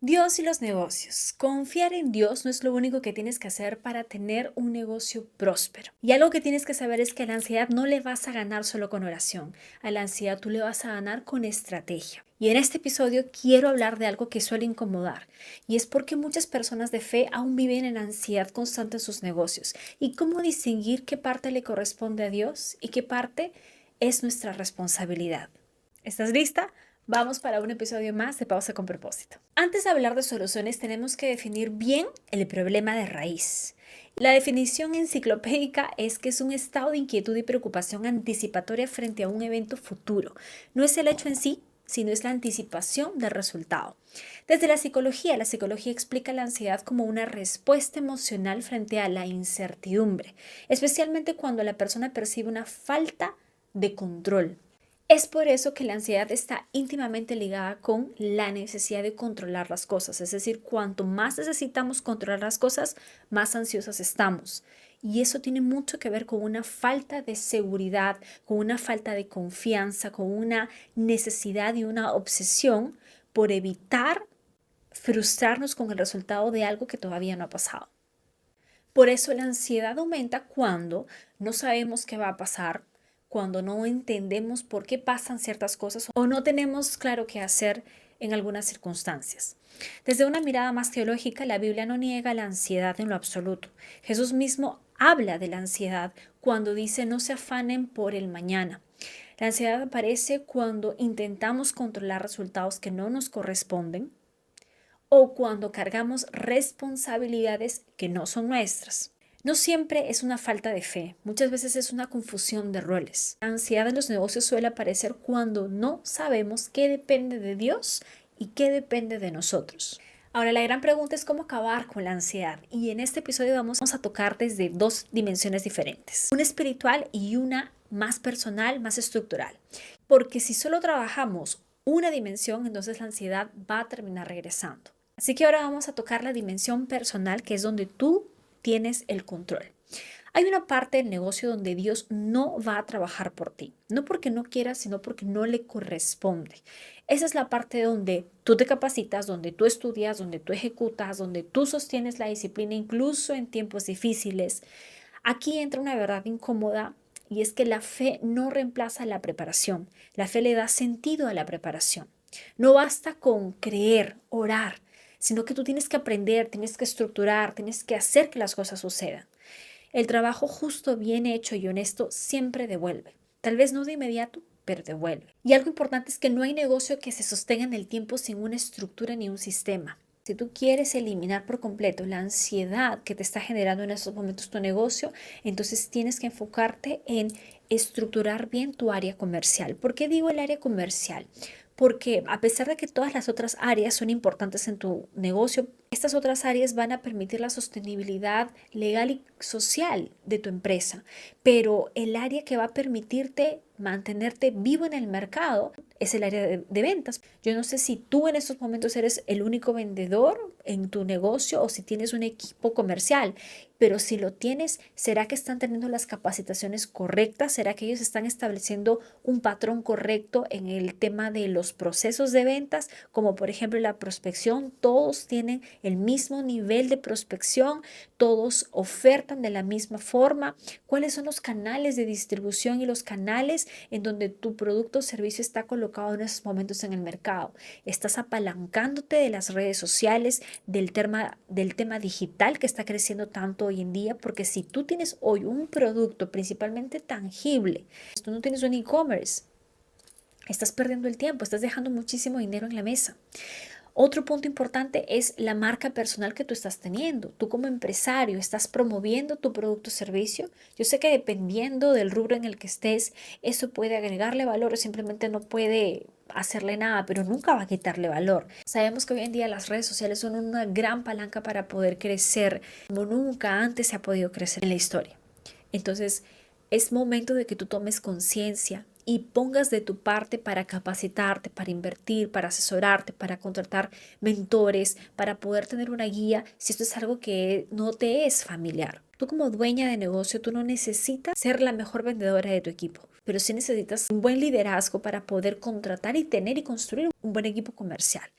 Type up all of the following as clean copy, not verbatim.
Dios y los negocios. Confiar en Dios no es lo único que tienes que hacer para tener un negocio próspero. Y algo que tienes que saber es que a la ansiedad no le vas a ganar solo con oración. A la ansiedad tú le vas a ganar con estrategia. Y en este episodio quiero hablar de algo que suele incomodar. Y es porque muchas personas de fe aún viven en ansiedad constante en sus negocios. Y cómo distinguir qué parte le corresponde a Dios y qué parte es nuestra responsabilidad. ¿Estás lista? Vamos para un episodio más de Pausa con Propósito. Antes de hablar de soluciones, tenemos que definir bien el problema de raíz. La definición enciclopédica es que es un estado de inquietud y preocupación anticipatoria frente a un evento futuro. No es el hecho en sí, sino es la anticipación del resultado. Desde la psicología explica la ansiedad como una respuesta emocional frente a la incertidumbre, especialmente cuando la persona percibe una falta de control. Es por eso que la ansiedad está íntimamente ligada con la necesidad de controlar las cosas. Es decir, cuanto más necesitamos controlar las cosas, más ansiosas estamos. Y eso tiene mucho que ver con una falta de seguridad, con una falta de confianza, con una necesidad y una obsesión por evitar frustrarnos con el resultado de algo que todavía no ha pasado. Por eso la ansiedad aumenta cuando no sabemos qué va a pasar, cuando no entendemos por qué pasan ciertas cosas o no tenemos claro qué hacer en algunas circunstancias. Desde una mirada más teológica, la Biblia no niega la ansiedad en lo absoluto. Jesús mismo habla de la ansiedad cuando dice no se afanen por el mañana. La ansiedad aparece cuando intentamos controlar resultados que no nos corresponden o cuando cargamos responsabilidades que no son nuestras. No siempre es una falta de fe, muchas veces es una confusión de roles. La ansiedad en los negocios suele aparecer cuando no sabemos qué depende de Dios y qué depende de nosotros. Ahora, la gran pregunta es cómo acabar con la ansiedad. Y en este episodio vamos a tocar desde dos dimensiones diferentes. Una espiritual y una más personal, más estructural. Porque si solo trabajamos una dimensión, entonces la ansiedad va a terminar regresando. Así que ahora vamos a tocar la dimensión personal, que es donde tú tienes el control. Hay una parte del negocio donde Dios no va a trabajar por ti, no porque no quiera, sino porque no le corresponde. Esa es la parte donde tú te capacitas, donde tú estudias, donde tú ejecutas, donde tú sostienes la disciplina, incluso en tiempos difíciles. Aquí entra una verdad incómoda y es que la fe no reemplaza la preparación. La fe le da sentido a la preparación. No basta con creer, orar, sino que tú tienes que aprender, tienes que estructurar, tienes que hacer que las cosas sucedan. El trabajo justo, bien hecho y honesto siempre devuelve. Tal vez no de inmediato, pero devuelve. Y algo importante es que no hay negocio que se sostenga en el tiempo sin una estructura ni un sistema. Si tú quieres eliminar por completo la ansiedad que te está generando en estos momentos tu negocio, entonces tienes que enfocarte en estructurar bien tu área comercial. ¿Por qué digo el área comercial? Porque a pesar de que todas las otras áreas son importantes en tu negocio, estas otras áreas van a permitir la sostenibilidad legal y social de tu empresa, pero el área que va a permitirte mantenerte vivo en el mercado es el área de ventas. Yo no sé si tú en estos momentos eres el único vendedor en tu negocio o si tienes un equipo comercial, pero si lo tienes, ¿será que están teniendo las capacitaciones correctas? ¿Será que ellos están estableciendo un patrón correcto en el tema de los procesos de ventas? Como por ejemplo la prospección, todos tienen el mismo nivel de prospección, todos ofertan de la misma forma. ¿Cuáles son los canales de distribución y los canales en donde tu producto o servicio está colocado en esos momentos en el mercado? ¿Estás apalancándote de las redes sociales, del tema digital que está creciendo tanto hoy en día? Porque si tú tienes hoy un producto principalmente tangible, tú no tienes un e-commerce, estás perdiendo el tiempo, estás dejando muchísimo dinero en la mesa. Otro punto importante es la marca personal que tú estás teniendo. Tú como empresario estás promoviendo tu producto o servicio. Yo sé que dependiendo del rubro en el que estés, eso puede agregarle valor o simplemente no puede hacerle nada, pero nunca va a quitarle valor. Sabemos que hoy en día las redes sociales son una gran palanca para poder crecer como nunca antes se ha podido crecer en la historia. Entonces, es momento de que tú tomes conciencia y pongas de tu parte para capacitarte, para invertir, para asesorarte, para contratar mentores, para poder tener una guía si esto es algo que no te es familiar. Tú como dueña de negocio, tú no necesitas ser la mejor vendedora de tu equipo, pero sí necesitas un buen liderazgo para poder contratar y tener y construir un buen equipo comercial.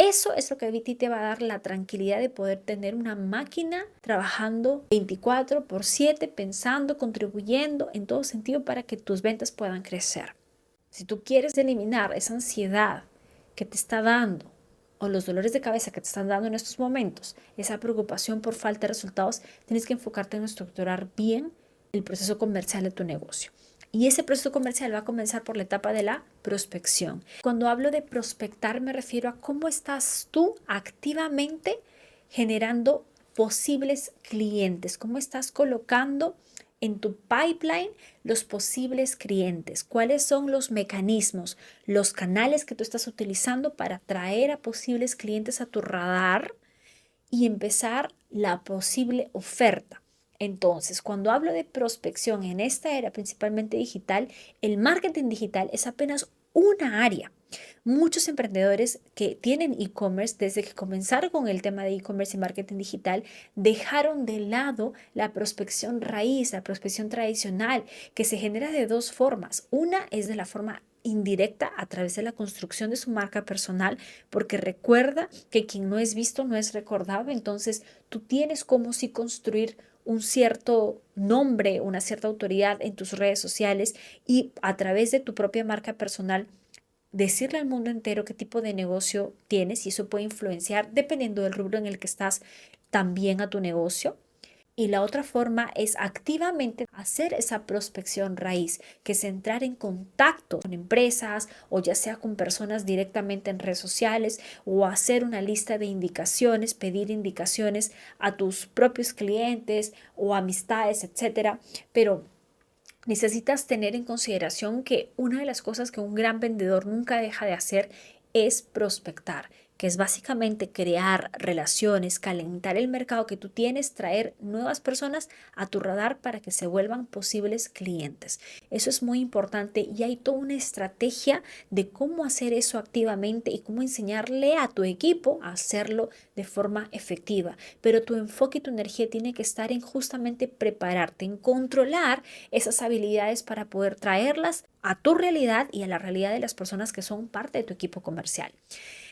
Eso es lo que a ti te va a dar la tranquilidad de poder tener una máquina trabajando 24/7, pensando, contribuyendo en todo sentido para que tus ventas puedan crecer. Si tú quieres eliminar esa ansiedad que te está dando o los dolores de cabeza que te están dando en estos momentos, esa preocupación por falta de resultados, tienes que enfocarte en estructurar bien el proceso comercial de tu negocio. Y ese proceso comercial va a comenzar por la etapa de la prospección. Cuando hablo de prospectar me refiero a cómo estás tú activamente generando posibles clientes, cómo estás colocando en tu pipeline los posibles clientes, cuáles son los mecanismos, los canales que tú estás utilizando para atraer a posibles clientes a tu radar y empezar la posible oferta. Entonces, cuando hablo de prospección en esta era principalmente digital, el marketing digital es apenas una área. Muchos emprendedores que tienen e-commerce, desde que comenzaron con el tema de e-commerce y marketing digital, dejaron de lado la prospección raíz, la prospección tradicional, que se genera de dos formas. Una es de la forma indirecta a través de la construcción de su marca personal, porque recuerda que quien no es visto no es recordado. Entonces tú tienes como si construir un cierto nombre, una cierta autoridad en tus redes sociales y a través de tu propia marca personal decirle al mundo entero qué tipo de negocio tienes, y eso puede influenciar, dependiendo del rubro en el que estás, también a tu negocio. Y la otra forma es activamente hacer esa prospección raíz, que es entrar en contacto con empresas o ya sea con personas directamente en redes sociales, o hacer una lista de indicaciones, pedir indicaciones a tus propios clientes o amistades, etcétera. Pero necesitas tener en consideración que una de las cosas que un gran vendedor nunca deja de hacer es prospectar, que es básicamente crear relaciones, calentar el mercado que tú tienes, traer nuevas personas a tu radar para que se vuelvan posibles clientes. Eso es muy importante y hay toda una estrategia de cómo hacer eso activamente y cómo enseñarle a tu equipo a hacerlo de forma efectiva. Pero tu enfoque y tu energía tiene que estar en justamente prepararte, en controlar esas habilidades para poder traerlas a tu realidad y a la realidad de las personas que son parte de tu equipo comercial.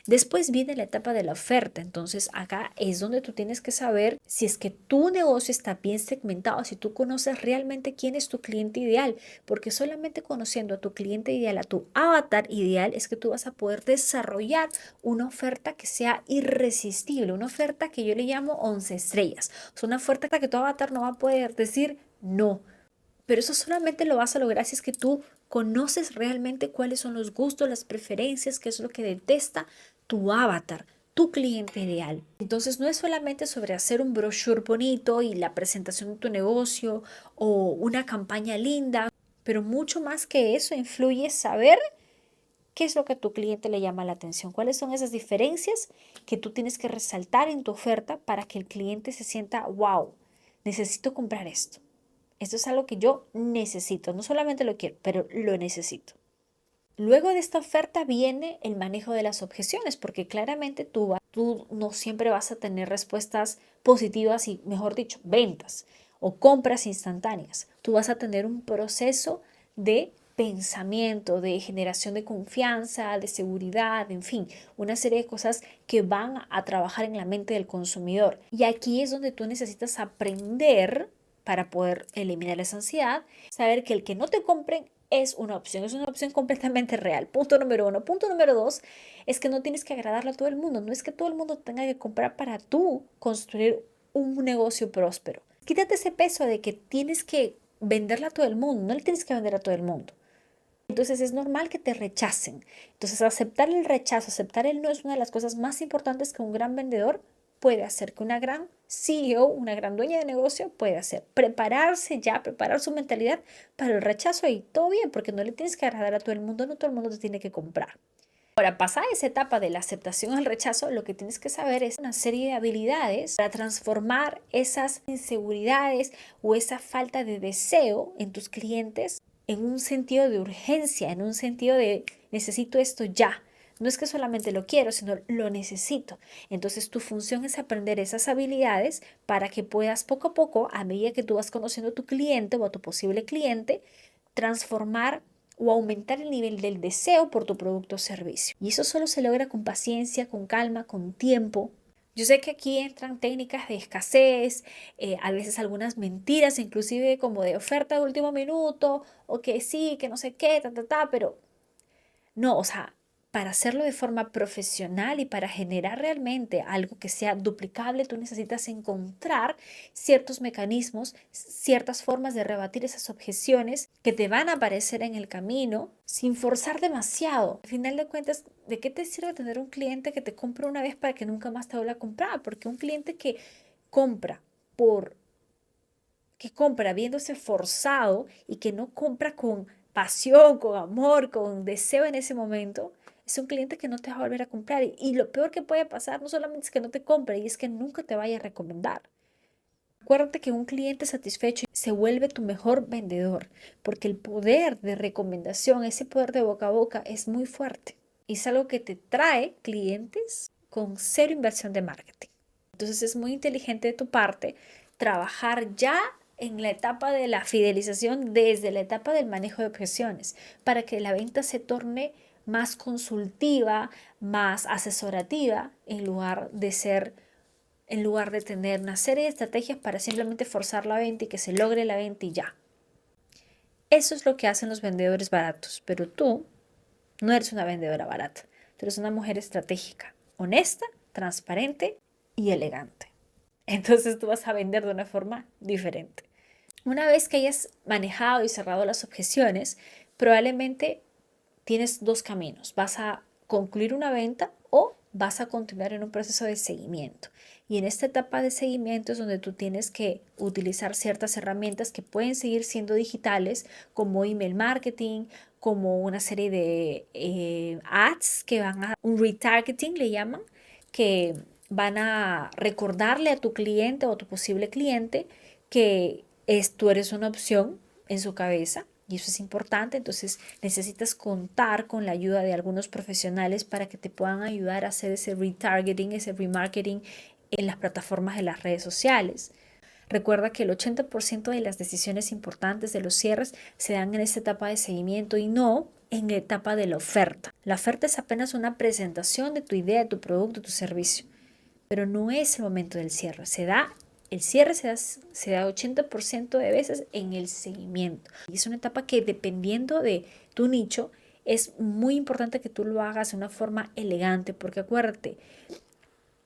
Después viene la etapa de la oferta. Entonces acá es donde tú tienes que saber si es que tu negocio está bien segmentado, si tú conoces realmente quién es tu cliente ideal, porque solamente conociendo a tu cliente ideal, a tu avatar ideal, es que tú vas a poder desarrollar una oferta que sea irresistible, una oferta que yo le llamo 11 estrellas. Es una oferta que tu avatar no va a poder decir no. Pero eso solamente lo vas a lograr si es que tú conoces realmente cuáles son los gustos, las preferencias, qué es lo que detesta tu avatar, tu cliente ideal. Entonces no es solamente sobre hacer un brochure bonito y la presentación de tu negocio o una campaña linda, pero mucho más que eso influye saber qué es lo que a tu cliente le llama la atención, cuáles son esas diferencias que tú tienes que resaltar en tu oferta para que el cliente se sienta, wow, necesito comprar esto. Esto es algo que yo necesito, no solamente lo quiero, pero lo necesito. Luego de esta oferta viene el manejo de las objeciones, porque claramente tú no siempre vas a tener respuestas positivas y, mejor dicho, ventas o compras instantáneas. Tú vas a tener un proceso de pensamiento, de generación de confianza, de seguridad, en fin, una serie de cosas que van a trabajar en la mente del consumidor. Y aquí es donde tú necesitas aprender para poder eliminar esa ansiedad, saber que el que no te compren es una opción completamente real. Punto número uno. Punto número dos es que no tienes que agradarle a todo el mundo. No es que todo el mundo tenga que comprar para tú construir un negocio próspero. Quítate ese peso de que tienes que venderle a todo el mundo. No le tienes que vender a todo el mundo. Entonces es normal que te rechacen. Entonces aceptar el rechazo, aceptar el no es una de las cosas más importantes que un gran vendedor puede hacer, que una gran CEO, una gran dueña de negocio puede hacer. Prepararse ya, preparar su mentalidad para el rechazo y todo bien, porque no le tienes que agradar a todo el mundo, no todo el mundo te tiene que comprar. Ahora, pasada esa etapa de la aceptación al rechazo, lo que tienes que saber es una serie de habilidades para transformar esas inseguridades o esa falta de deseo en tus clientes en un sentido de urgencia, en un sentido de necesito esto ya. No es que solamente lo quiero, sino lo necesito. Entonces tu función es aprender esas habilidades para que puedas poco a poco, a medida que tú vas conociendo a tu cliente o a tu posible cliente, transformar o aumentar el nivel del deseo por tu producto o servicio. Y eso solo se logra con paciencia, con calma, con tiempo. Yo sé que aquí entran técnicas de escasez, a veces algunas mentiras, inclusive como de oferta de último minuto, o que sí, que no sé qué, pero no, o sea, para hacerlo de forma profesional y para generar realmente algo que sea duplicable, tú necesitas encontrar ciertos mecanismos, ciertas formas de rebatir esas objeciones que te van a aparecer en el camino sin forzar demasiado. Al final de cuentas, ¿de qué te sirve tener un cliente que te compre una vez para que nunca más te vuelva a comprar? Porque un cliente que compra por que compra viéndose forzado y que no compra con pasión, con amor, con deseo en ese momento, es un cliente que no te va a volver a comprar. Y lo peor que puede pasar no solamente es que no te compre, y es que nunca te vaya a recomendar. Acuérdate que un cliente satisfecho se vuelve tu mejor vendedor, porque el poder de recomendación, ese poder de boca a boca es muy fuerte. Y es algo que te trae clientes con cero inversión de marketing. Entonces es muy inteligente de tu parte trabajar ya en la etapa de la fidelización desde la etapa del manejo de objeciones para que la venta se torne más consultiva, más asesorativa en lugar de tener una serie de estrategias para simplemente forzar la venta y que se logre la venta y ya. Eso es lo que hacen los vendedores baratos, pero tú no eres una vendedora barata. Tú eres una mujer estratégica, honesta, transparente y elegante. Entonces tú vas a vender de una forma diferente. Una vez que hayas manejado y cerrado las objeciones, probablemente tienes dos caminos. Vas a concluir una venta o vas a continuar en un proceso de seguimiento. Y en esta etapa de seguimiento es donde tú tienes que utilizar ciertas herramientas que pueden seguir siendo digitales, como email marketing, como una serie de ads que van a un retargeting, le llaman, que van a recordarle a tu cliente o a tu posible cliente que tú eres una opción en su cabeza. Y eso es importante, entonces necesitas contar con la ayuda de algunos profesionales para que te puedan ayudar a hacer ese retargeting, ese remarketing en las plataformas de las redes sociales. Recuerda que el 80% de las decisiones importantes de los cierres se dan en esta etapa de seguimiento y no en la etapa de la oferta. La oferta es apenas una presentación de tu idea, de tu producto, de tu servicio, pero no es el momento del cierre. El cierre se da 80% de veces en el seguimiento. Y es una etapa que dependiendo de tu nicho, es muy importante que tú lo hagas de una forma elegante, porque acuérdate,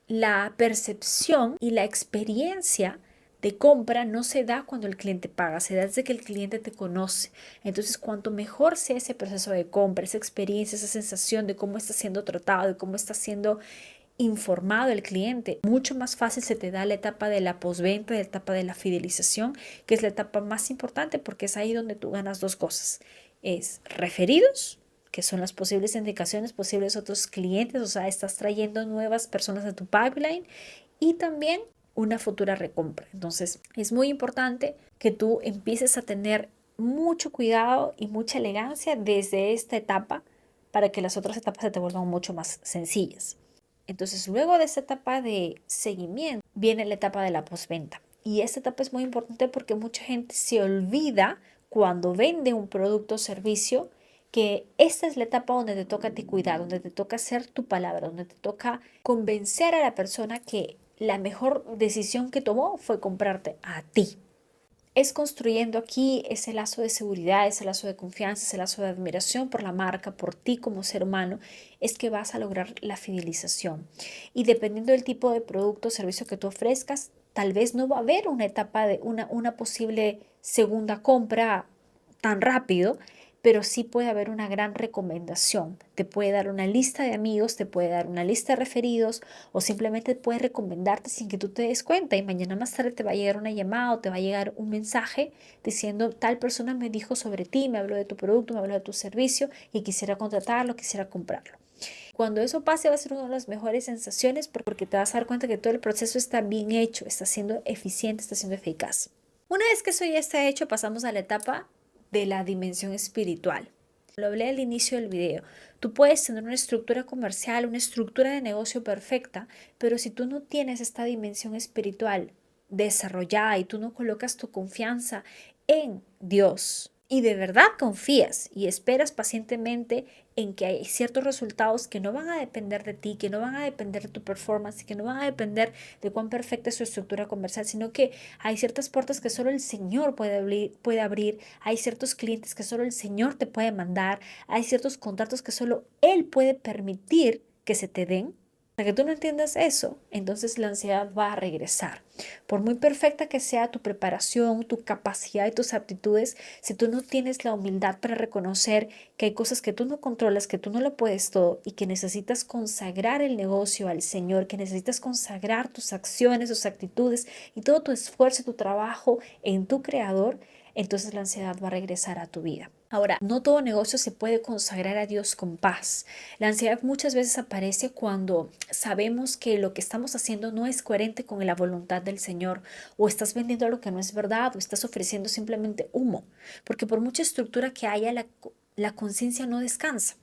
la percepción y la experiencia de compra no se da cuando el cliente paga, se da desde que el cliente te conoce. Entonces, cuanto mejor sea ese proceso de compra, esa experiencia, esa sensación de cómo está siendo tratado, de cómo está siendo informado el cliente, mucho más fácil se te da la etapa de la postventa, la etapa de la fidelización, que es la etapa más importante porque es ahí donde tú ganas dos cosas. Es referidos, que son las posibles indicaciones, posibles otros clientes, o sea, estás trayendo nuevas personas a tu pipeline y también una futura recompra. Entonces, es muy importante que tú empieces a tener mucho cuidado y mucha elegancia desde esta etapa para que las otras etapas se te vuelvan mucho más sencillas. Entonces, luego de esta etapa de seguimiento, viene la etapa de la postventa. Y esta etapa es muy importante porque mucha gente se olvida cuando vende un producto o servicio que esta es la etapa donde te toca a ti cuidar, donde te toca hacer tu palabra, donde te toca convencer a la persona que la mejor decisión que tomó fue comprarte a ti. Es construyendo aquí ese lazo de seguridad, ese lazo de confianza, ese lazo de admiración por la marca, por ti como ser humano, es que vas a lograr la fidelización. Y dependiendo del tipo de producto o servicio que tú ofrezcas, tal vez no va a haber una etapa de una posible segunda compra tan rápido, pero sí puede haber una gran recomendación. Te puede dar una lista de amigos, te puede dar una lista de referidos o simplemente puede recomendarte sin que tú te des cuenta y mañana más tarde te va a llegar una llamada o te va a llegar un mensaje diciendo tal persona me dijo sobre ti, me habló de tu producto, me habló de tu servicio y quisiera contratarlo, quisiera comprarlo. Cuando eso pase va a ser una de las mejores sensaciones porque te vas a dar cuenta que todo el proceso está bien hecho, está siendo eficiente, está siendo eficaz. Una vez que eso ya está hecho, pasamos a la etapa de la dimensión espiritual. Lo hablé al inicio del video. Tú puedes tener una estructura comercial, una estructura de negocio perfecta, pero si tú no tienes esta dimensión espiritual desarrollada y tú no colocas tu confianza en Dios, y de verdad confías y esperas pacientemente en que hay ciertos resultados que no van a depender de ti, que no van a depender de tu performance, que no van a depender de cuán perfecta es tu estructura comercial, sino que hay ciertas puertas que solo el Señor puede abrir, hay ciertos clientes que solo el Señor te puede mandar, hay ciertos contratos que solo Él puede permitir que se te den. Hasta que tú no entiendas eso, entonces la ansiedad va a regresar. Por muy perfecta que sea tu preparación, tu capacidad y tus aptitudes, si tú no tienes la humildad para reconocer que hay cosas que tú no controlas, que tú no lo puedes todo y que necesitas consagrar el negocio al Señor, que necesitas consagrar tus acciones, tus actitudes y todo tu esfuerzo, tu trabajo en tu Creador, entonces la ansiedad va a regresar a tu vida. Ahora, no todo negocio se puede consagrar a Dios con paz. La ansiedad muchas veces aparece cuando sabemos que lo que estamos haciendo no es coherente con la voluntad del Señor, o estás vendiendo algo que no es verdad, o estás ofreciendo simplemente humo, porque por mucha estructura que haya, la conciencia no descansa.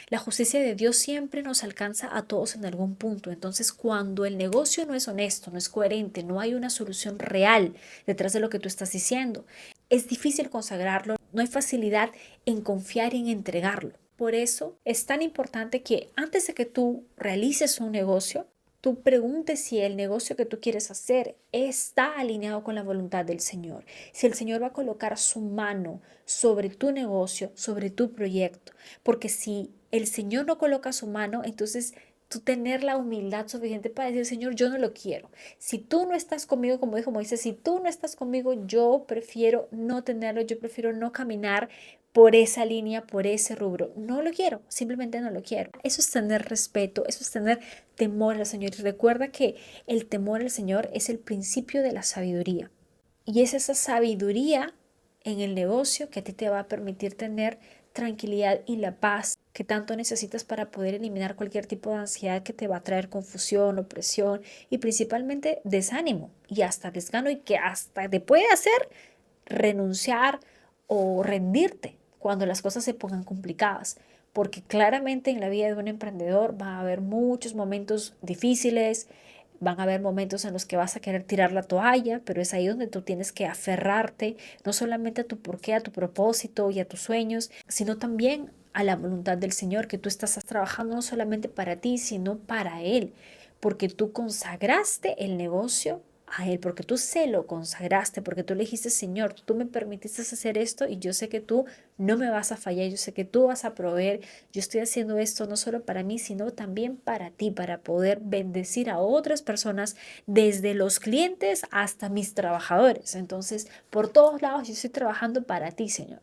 La justicia de Dios siempre nos alcanza a todos en algún punto. Entonces, cuando el negocio no es honesto, no es coherente, no hay una solución real detrás de lo que tú estás diciendo, es difícil consagrarlo, no hay facilidad en confiar y en entregarlo. Por eso es tan importante que antes de que tú realices un negocio, tú preguntes si el negocio que tú quieres hacer está alineado con la voluntad del Señor. Si el Señor va a colocar su mano sobre tu negocio, sobre tu proyecto. Porque si el Señor no coloca su mano, entonces tú tener la humildad suficiente para decir, Señor, yo no lo quiero. Si tú no estás conmigo, como dijo Moisés, si tú no estás conmigo, yo prefiero no tenerlo, yo prefiero no caminar por esa línea, por ese rubro. No lo quiero, simplemente no lo quiero. Eso es tener respeto, eso es tener temor al Señor. Y recuerda que el temor al Señor es el principio de la sabiduría. Y es esa sabiduría en el negocio que a ti te va a permitir tener tranquilidad y la paz que tanto necesitas para poder eliminar cualquier tipo de ansiedad que te va a traer confusión, opresión y principalmente desánimo y hasta desgano y que hasta te puede hacer renunciar o rendirte cuando las cosas se pongan complicadas. Porque claramente en la vida de un emprendedor va a haber muchos momentos difíciles, van a haber momentos en los que vas a querer tirar la toalla, pero es ahí donde tú tienes que aferrarte no solamente a tu porqué, a tu propósito y a tus sueños, sino también a la voluntad del Señor, que tú estás trabajando no solamente para ti, sino para Él, porque tú consagraste el negocio a Él, porque tú se lo consagraste, porque tú le dijiste, Señor, tú me permitiste hacer esto y yo sé que tú no me vas a fallar, yo sé que tú vas a proveer, yo estoy haciendo esto no solo para mí, sino también para ti, para poder bendecir a otras personas, desde los clientes hasta mis trabajadores. Entonces, por todos lados yo estoy trabajando para ti, Señor.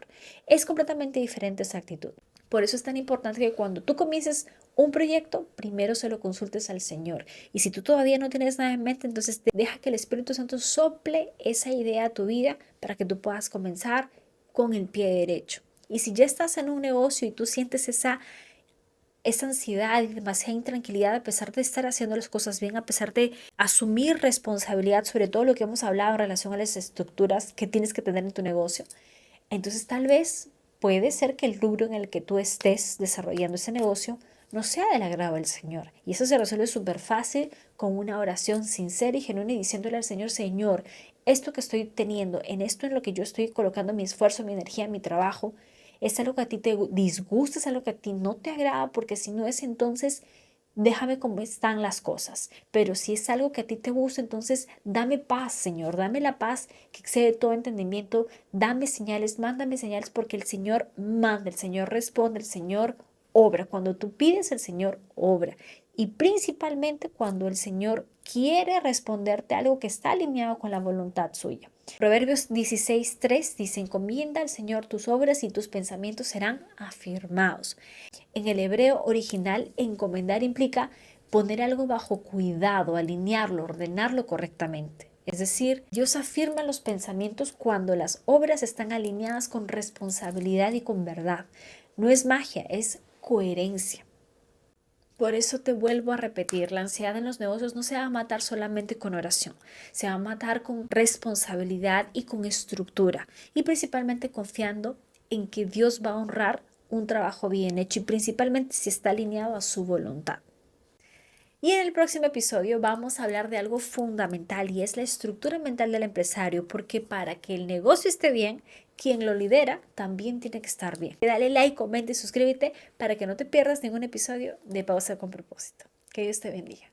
Es completamente diferente esa actitud. Por eso es tan importante que cuando tú comiences un proyecto, primero se lo consultes al Señor. Y si tú todavía no tienes nada en mente, entonces deja que el Espíritu Santo sople esa idea a tu vida para que tú puedas comenzar con el pie derecho. Y si ya estás en un negocio y tú sientes esa ansiedad y demasiada intranquilidad a pesar de estar haciendo las cosas bien, a pesar de asumir responsabilidad sobre todo lo que hemos hablado en relación a las estructuras que tienes que tener en tu negocio, entonces tal vez puede ser que el rubro en el que tú estés desarrollando ese negocio no sea del agrado del Señor. Y eso se resuelve súper fácil con una oración sincera y genuina y diciéndole al Señor, Señor, esto que estoy teniendo, en esto en lo que yo estoy colocando mi esfuerzo, mi energía, mi trabajo, es algo que a ti te disgusta, es algo que a ti no te agrada, porque si no es, entonces déjame cómo están las cosas. Pero si es algo que a ti te gusta, entonces dame paz, Señor, dame la paz que excede todo entendimiento, dame señales, mándame señales, porque el Señor manda, el Señor responde, el Señor obra. Cuando tú pides, el Señor obra. Y principalmente cuando el Señor quiere responderte algo que está alineado con la voluntad suya. Proverbios 16:3 dice, encomienda al Señor tus obras y tus pensamientos serán afirmados. En el hebreo original, encomendar implica poner algo bajo cuidado, alinearlo, ordenarlo correctamente. Es decir, Dios afirma los pensamientos cuando las obras están alineadas con responsabilidad y con verdad. No es magia, es coherencia. Por eso te vuelvo a repetir, la ansiedad en los negocios no se va a matar solamente con oración, se va a matar con responsabilidad y con estructura y principalmente confiando en que Dios va a honrar un trabajo bien hecho y principalmente si está alineado a su voluntad. Y en el próximo episodio vamos a hablar de algo fundamental y es la estructura mental del empresario, porque para que el negocio esté bien, quien lo lidera también tiene que estar bien. Dale like, comenta y suscríbete para que no te pierdas ningún episodio de Pausa con Propósito. Que Dios te bendiga.